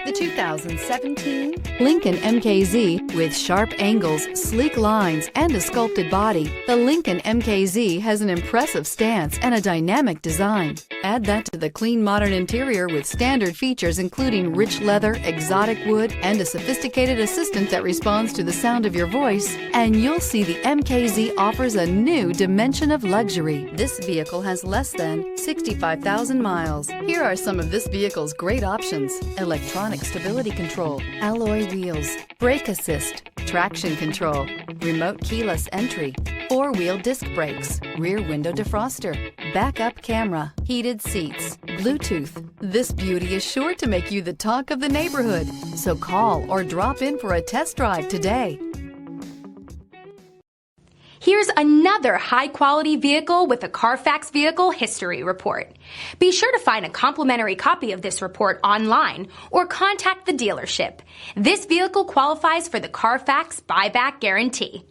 The 2017 Lincoln MKZ. With sharp angles, sleek lines, and a sculpted body, the Lincoln MKZ has an impressive stance and a dynamic design. Add that to the clean modern interior with standard features including rich leather, exotic wood, and a sophisticated assistant that responds to the sound of your voice, and you'll see the MKZ offers a new dimension of luxury. This vehicle has less than 65,000 miles. Here are some of this vehicle's great options: electronic stability control, alloy wheels, brake assist, traction control, remote keyless entry, four-wheel disc brakes, rear window defroster, backup camera, heated seats, Bluetooth. This beauty is sure to make you the talk of the neighborhood. So call or drop in for a test drive today. Here's another high-quality vehicle with a Carfax Vehicle History Report. Be sure to find a complimentary copy of this report online or contact the dealership. This vehicle qualifies for the Carfax Buyback Guarantee.